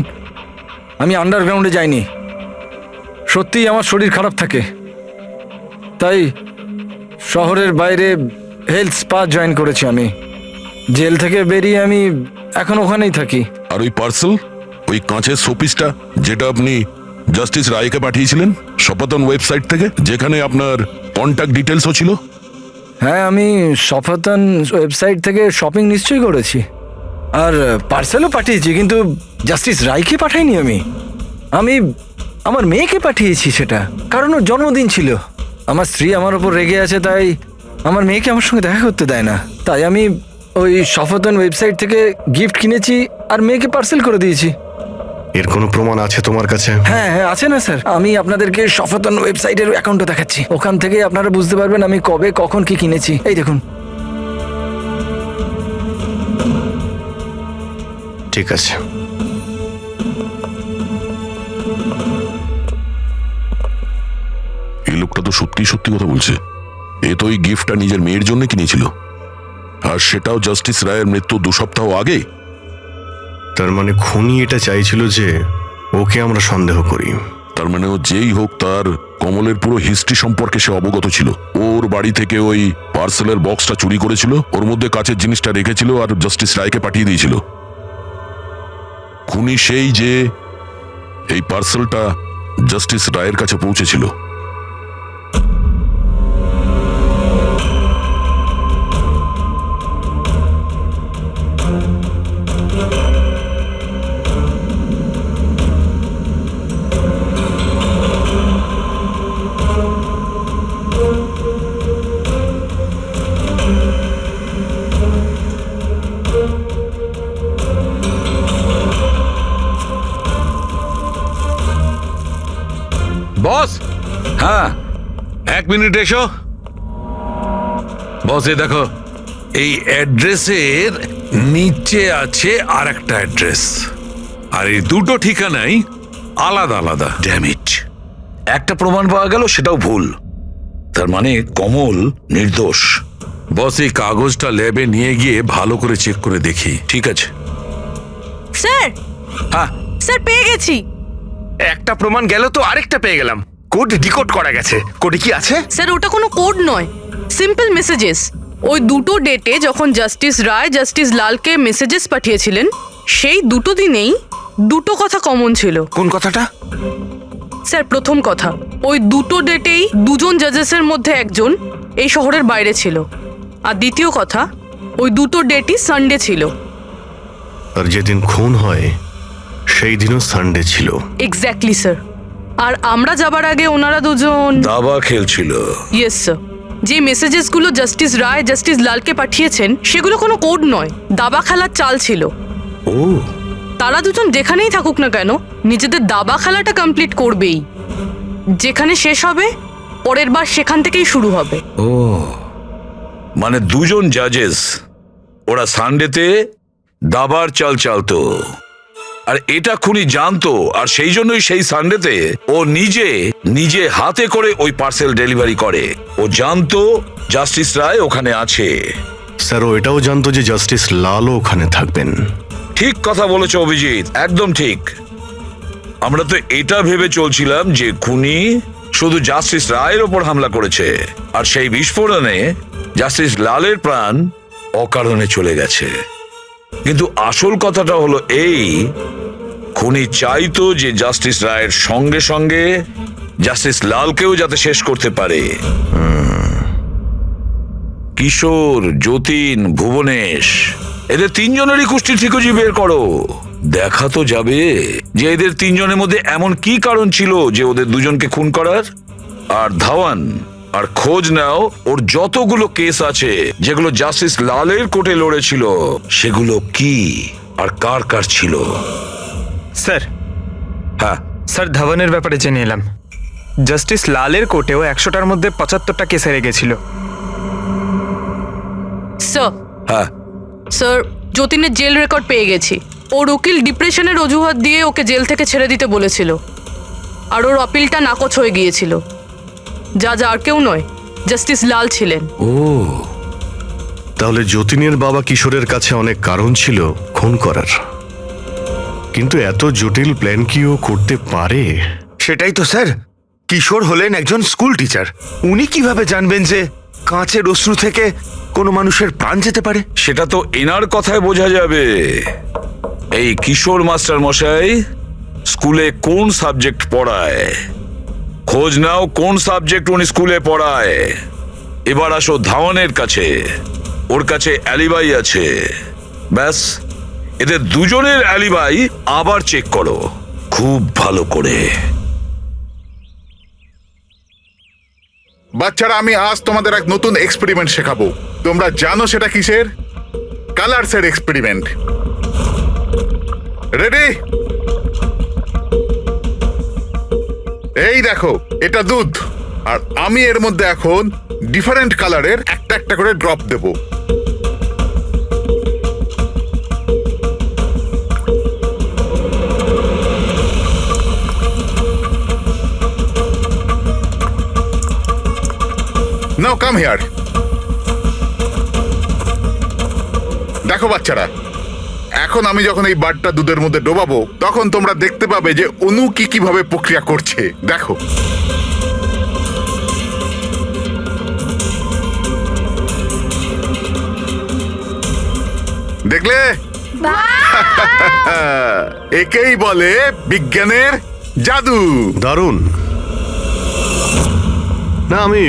আমি আন্ডারগ্রাউন্ডে যাইনি। সত্যিই আমার শরীর খারাপ থাকে, তাই শহরের বাইরে হেলথ স্পা জয়েন করেছি আমি। জেল থেকে বেরিয়ে আমি এখন ওখানেই থাকি।
আর ওই পার্সেল, ওই কাঁচের শোপিসটা যেটা আপনি জাস্টিস রায়কে পাঠিয়েছিলেন সপাতন ওয়েবসাইট থেকে, যেখানে আপনার কন্ট্যাক্ট ডিটেলসও ছিল?
হ্যাঁ, আমি সফাতন ওয়েবসাইট থেকে শপিং নিশ্চয়ই করেছি, আর পার্সেলও পাঠিয়েছি, কিন্তু জাস্টিস রায়কে পাঠাইনি। আমি আমার মেয়েকে পাঠিয়েছি সেটা, কারণ ওর জন্মদিন ছিল। আমার স্ত্রী আমার ওপর রেগে আছে, তাই আমার মেয়েকে আমার সঙ্গে দেখা করতে দেয় না। তাই আমি ওই সফাতন ওয়েবসাইট থেকে গিফট কিনেছি আর মেয়েকে পার্সেল করে দিয়েছি।
এর কোনো প্রমাণ আছে তোমার কাছে?
হ্যাঁ হ্যাঁ, আছে না স্যার। আমি আপনাদেরকে সফাতন ওয়েবসাইটের অ্যাকাউন্টটা দেখাচ্ছি, ওখান থেকেই আপনারা বুঝতে পারবেন আমি কবে কখন কি কিনেছি। এই দেখুন।
ঠিক আছে।
এই লোকটা তো সত্যি সত্যি কথা বলছে। এ তো ওই গিফটটা নিজের মেয়ের জন্য কিনেছিল, আর সেটাও জাস্টিস রায়ের মৃত্যু 2 সপ্তাহ আগে।
তার মানে খুনি এটা চাইছিল যে ওকে আমরা সন্দেহ করি।
তার মানে ও যেই হোক, তার কমলের পুরো হিস্ট্রি সম্পর্কে সে অবগত ছিল। ওর বাড়ি থেকে ওই পার্সেলের বক্সটা চুরি করেছিল, ওর মধ্যে কাচের জিনিসটা রেখেছিল আর জাস্টিস রায়কে পাঠিয়ে দিয়েছিল। খুনি সেই যে এই পার্সেলটা জাস্টিস রায়ের কাছে পৌঁছেছিল।
বস,
হ্যাঁ,
1 মিনিট এসো। বস, এই দেখো, এই অ্যাড্রেসের নিচে আছে আর একটা অ্যাড্রেস, আর এই দুটো ঠিকানাই আলাদা আলাদা।
ড্যামিট, একটা প্রমাণ পাওয়া গেল, সেটাও ভুল। তার মানে কমল নির্দোষ।
বস, এই কাগজটা ল্যাবে নিয়ে গিয়ে ভালো করে চেক করে দেখি।
ঠিক আছে।
স্যার,
হ্যাঁ,
স্যার পেয়ে গেছি।
একটা প্রমাণ গেল তো আরেকটা পেয়ে গেলাম। কোড ডিকোড করা গেছে। কোডে কি আছে?
স্যার ওটা কোনো কোড নয়, সিম্পল মেসেজেস। ওই দুটো ডেটে যখন জাস্টিস রায় জাস্টিস লালকে মেসেজেস পাঠিয়েছিলেন, সেই দুটো দিনেই দুটো কথা কমন ছিল।
কোন কথাটা?
স্যার প্রথম কথা, ওই দুটো ডেটেই দুজন জাজেসের মধ্যে একজন এই শহরের বাইরে ছিল। আর দ্বিতীয় কথা, ওই দুটো ডেটই সানডে ছিল।
আর যেদিন খুন হয় সেই দিনও সানডে ছিল।
Exactly sir. আর আমরা যাবার আগে ওনারা দুজন
দাবা খেলছিল।
Yes sir. যে মেসেজেসগুলো জাস্টিস রায় জাস্টিস লালকে পাঠিয়েছেন সেগুলো কোনো কোড নয়, দাবা খেলার চাল ছিল।
ও,
তারা দুজন যেখানেই থাকুক না কেন নিজেদের দাবা খেলাটা কমপ্লিট করবেই। যেখানে শেষ হবে পরের বার সেখান থেকেই শুরু হবে।
ও, মানে দুজন জাজেস, ওরা সানডেতে দাবার চাল চালতো, আর এটা খুনি জানতো, আর সেই জন্যই সেই সানডেতে ও নিজে হাতে করে ওই পার্সেল ডেলিভারি করে। ও জানতো জাস্টিস রায় ওখানে আছে।
স্যার, ও এটাও জানতো যে জাস্টিস লালও ওখানে থাকবেন।
ঠিক কথা বলেছো অভিজিৎ, একদম ঠিক। আমরা তো এটা ভেবে চলছিলাম যে খুনি শুধু জাস্টিস রায়ের ওপর হামলা করেছে, আর সেই বিস্ফোরণে জাস্টিস লালের প্রাণ অকারণে চলে গেছে। কিন্তু আসল কথাটা হলো এই, খুনি চাইতো যে জাস্টিস রায়ের সঙ্গে সঙ্গে জাস্টিস লালকেও যাতে শেষ করতে পারে। কিশোর, যতীন, ভুবনেশ, এদের তিনজনেরই কুষ্টি ঠিকুজি বের করো। দেখা তো যাবে যে এদের তিনজনের মধ্যে এমন কি কারণ ছিল যে ওদের দুজনকে খুন করার। আর ধাওয়ান, আর খোঁজ নাও ওর যতগুলো কেস আছে যেগুলো জাস্টিস লালের কোর্টে লড়েছিল, সেগুলো কি আর কার কার ছিল।
স্যার,
হ্যাঁ
স্যার ধাওয়ানের ব্যাপারে জেনে এলাম। জাস্টিস লালের কোর্টেও 100টার মধ্যে 75টা কেস হেরে গেছিল।
স্যার,
হ্যাঁ,
স্যার যতীনের জেল রেকর্ড পেয়ে গেছি। ওর উকিল ডিপ্রেশনের অজুহাত দিয়ে ওকে জেল থেকে ছেড়ে দিতে বলেছিল, আর ওর আপিলটা নাকচ হয়ে গিয়েছিল। যা আর কেউ নয়, জাস্টিস লাল ছিলেন।
ও,
তাহলে যতীনের বাবা কিশোরের কাছে অনেক কারণ ছিল খুন করার, কিন্তু এত জটিল প্ল্যান কি ও করতে পারে?
সেটাই তো স্যার। কিশোর হলেন একজন স্কুল টিচার। উনি কিভাবে জানবেন যে কাঁচের অশ্রু থেকে কোনো মানুষের প্রাণ যেতে পারে?
সেটা তো এনার কথায় বোঝা যাবে। এই কিশোর মাস্টার মশাই স্কুলে কোন সাবজেক্ট পড়ায়, খোঁজ নাও কোন সাবজেক্ট উনি স্কুলে পড়ায়। এবার আসো ধাওয়ানের কাছে, ওর কাছে অ্যালিবাই আছে। ব্যাস, এদের দুজনের অ্যালিবাই আবার চেক করো খুব ভালো করে।
বাচ্চারা, আমি আজ তোমাদের এক নতুন এক্সপেরিমেন্ট শেখাবো। তোমরা জানো সেটা কিসের? কালারসের এক্সপেরিমেন্ট। রেডি? এই দেখো, এটা দুধ, আর আমি এর মধ্যে এখন ডিফারেন্ট কালারের একটা একটা করে drop Dev. Now come here. দেখো বাচ্চারা, এখন আমি যখন এই বারটা দুধের মধ্যে ডোবাবো তখন তোমরা দেখতে পাবে যে অনু কিভাবে প্রক্রিয়া করছে। দেখো, দেখলে? একেই বলে বিজ্ঞানের জাদু।
দারুণ। না, আমি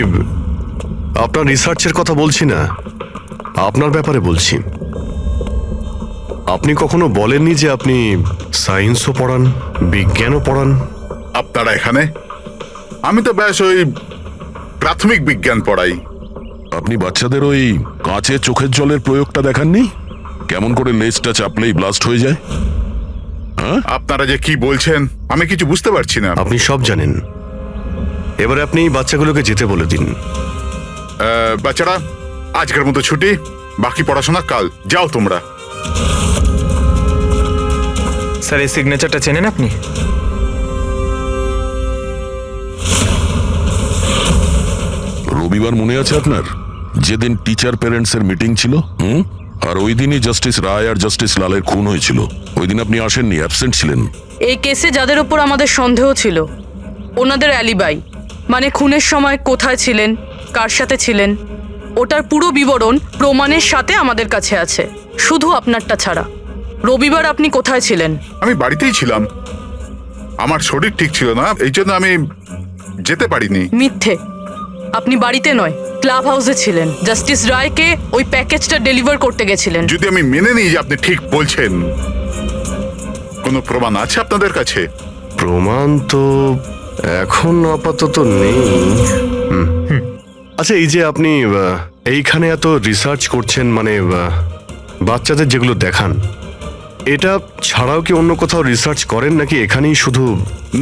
আপনার রিসার্চের কথা বলছি না, আপনার ব্যাপারে বলছি। আপনি কখনো বলেননি যে আপনি সায়েন্সও পড়ান, বিজ্ঞানও পড়ান?
আপনারা এখানে? আমি তো ব্যাস ওই প্রাথমিক বিজ্ঞান পড়াই।
আপনি বাচ্চাদের ওই কাঁচে চোখের জলের প্রয়োগটা দেখাননি? কেমন করে লেজটা চাপলেই ব্লাস্ট হয়ে যায়?
আপনারা যে কি বলছেন আমি কিছু বুঝতে পারছি না।
আপনি সব জানেন। এবারে আপনি বাচ্চাগুলোকে যেতে বলে দিন।
বাচ্চারা, আজকের মতো ছুটি, বাকি পড়াশোনা কাল। যাও তোমরা।
স্যার, এই সিগনেচারটা চেনেন আপনি?
রবিবার মনে আছে আপনার, যেদিন টিচার প্যারেন্টসের মিটিং ছিল? আর ওই দিনই জাস্টিস রায় আর জাস্টিস লালের খুন হয়েছিল। ওই দিন আপনি আসেননি, অ্যাবসেন্ট ছিলেন।
এই কেসে যাদের ওপর আমাদের সন্দেহ ছিল, ওনাদের অ্যালিবাই মানে খুনের সময় কোথায় ছিলেন, কার সাথে ছিলেন, ওটার পুরো বিবরণ প্রমাণের সাথে আমাদের কাছে আছে, শুধু আপনারটা ছাড়া। রবিবার আপনি কোথায় ছিলেন?
আমি বাড়িতেই ছিলাম। আমার শরীর ঠিক ছিল না, এই জন্য আমি যেতে পারিনি।
মিথ্যে। আপনি বাড়িতে নয়, ক্লাব হাউসে ছিলেন। জাস্টিস রায়কে ওই প্যাকেজটা ডেলিভার করতে গেছিলেন।
যদি আমি মেনে নিই যে আপনি ঠিক বলছেন, কোনো প্রমাণ আছে আপনাদের কাছে?
প্রমাণ তো এখন আপাতত নেই। আচ্ছা, এই যে আপনি এইখানে এত রিসার্চ করছেন, মানে বাচ্চাদের যেগুলো দেখান, এটা ছাড়াও কি অন্য কোথাও রিসার্চ করেন নাকি এখানেই শুধু?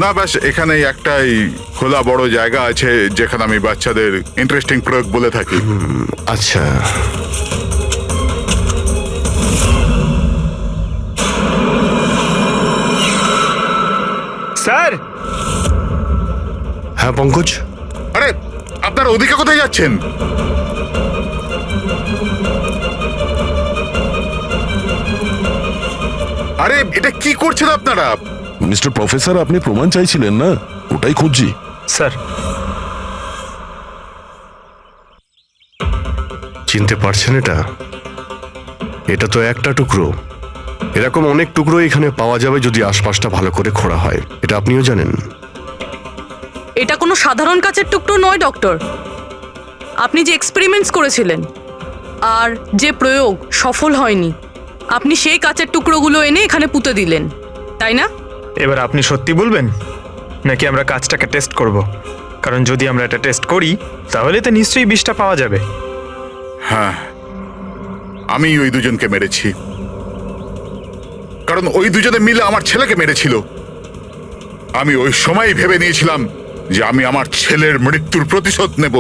না, ব্যাস এখানেই একটাই খোলা বড় জায়গা আছে যেখানে আমি বাচ্চাদের ইন্টারেস্টিং প্রয়োগ বলে থাকি।
আচ্ছা,
স্যার।
হ্যাঁ পঙ্কজ।
আরে, আপনারা ওদিকে কোথায় যাচ্ছেন? আরে, এটা কি করছেন আপনারা?
মিস্টার প্রফেসর, আপনি প্রমাণ চাইছিলেন না? ওটাই খুঁজছি।
স্যার,
চিনতে পারছেন এটা? এটা তো একটা টুকরো। এরকম অনেক টুকরো এখানে পাওয়া যাবে যদি আশপাশটা ভালো করে খোঁড়া হয়। এটা আপনিও জানেন।
এটা কোনো সাধারণ কাচের টুকরো নয় ডক্টর। আপনি যে এক্সপেরিমেন্টস করেছিলেন আর যে প্রয়োগ সফল হয়নি, আপনি সেই কাচের টুকরোগুলো এনে এখানে পুঁতে দিলেন, তাই না?
এবার আপনি সত্যি বলবেন নাকি আমরা কাজটাকে টেস্ট করব? কারণ যদি আমরা এটা টেস্ট করি তাহলে তো নিশ্চয়ই বিষটা পাওয়া যাবে।
হ্যাঁ, আমি ওই দুজনকে মেরেছি, কারণ ওই দুজনে মিলে আমার ছেলেকে মেরেছিল। আমি ওই সময় ভেবে নিয়েছিলাম যে আমি আমার ছেলের মৃত্যুর প্রতিশোধ নেব।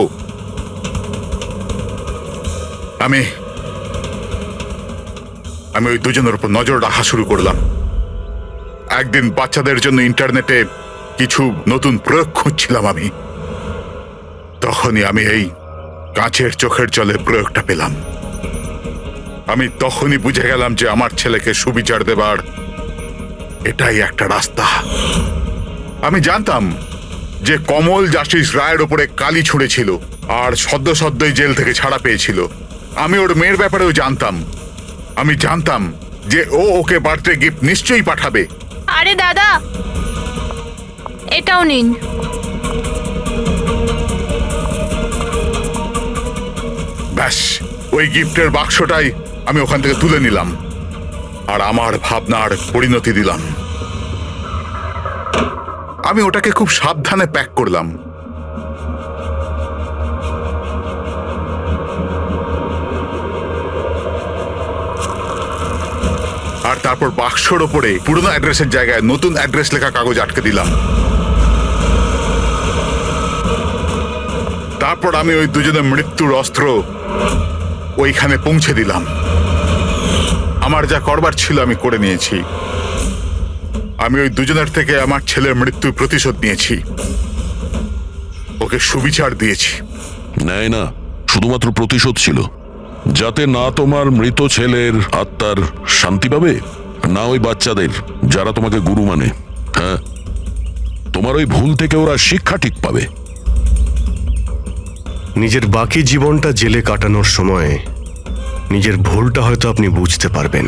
আমি ওই দুজনের উপর নজর রাখা শুরু করলাম। একদিন বাচ্চাদের জন্য ইন্টারনেটে কিছু নতুন প্রয়োগ খুঁজছিলাম আমি। তখনই আমি এই কাঁচের চোখের জলের প্রয়োগটা পেলাম। আমি তখনই বুঝে গেলাম যে আমার ছেলেকে সুবিচার দেবার এটাই একটা রাস্তা। আমি জানতাম যে কমল জাস্টিস রায়ের ওপরে কালি ছুঁড়েছিল আর সদ্যই জেল থেকে ছাড়া পেয়েছিল। আমি ওর মেয়ের ব্যাপারেও জানতাম। আমি জানতাম যে ওকে বার্থডে গিফট নিশ্চয়ই পাঠাবে।
আরে দাদা, এটাও নিন।
ব্যাস, ওই গিফটের বাক্সটাই আমি ওখান থেকে তুলে নিলাম আর আমার ভাবনার পরিণতি দিলাম। আমি ওটাকে খুব সাবধানে প্যাক করলাম। আর তারপর বাক্সর ওপরে পুরনো অ্যাড্রেসের জায়গায় নতুন অ্যাড্রেস লেখা কাগজ আটকে দিলাম। তারপর আমি ওই দুজনের মৃত্যুর অস্ত্র ওইখানে পৌঁছে দিলাম। আমার যা করবার ছিল আমি করে নিয়েছি। আমি ওই দুজনের থেকে আমার ছেলের মৃত্যুর প্রতিশোধ নিয়েছি, ওকে সুবিচার দিয়েছি।
নেয় না, শুধুমাত্র প্রতিশোধ ছিল। যাতে না তোমার মৃত ছেলের আত্মার শান্তি পাবে, না ওই বাচ্চাদের যারা তোমাকে গুরু মানে। হ্যাঁ, তোমার ওই ভুল থেকে ওরা শিক্ষা ঠিক পাবে।
নিজের বাকি জীবনটা জেলে কাটানোর সময় নিজের ভুলটা হয়তো আপনি বুঝতে পারবেন।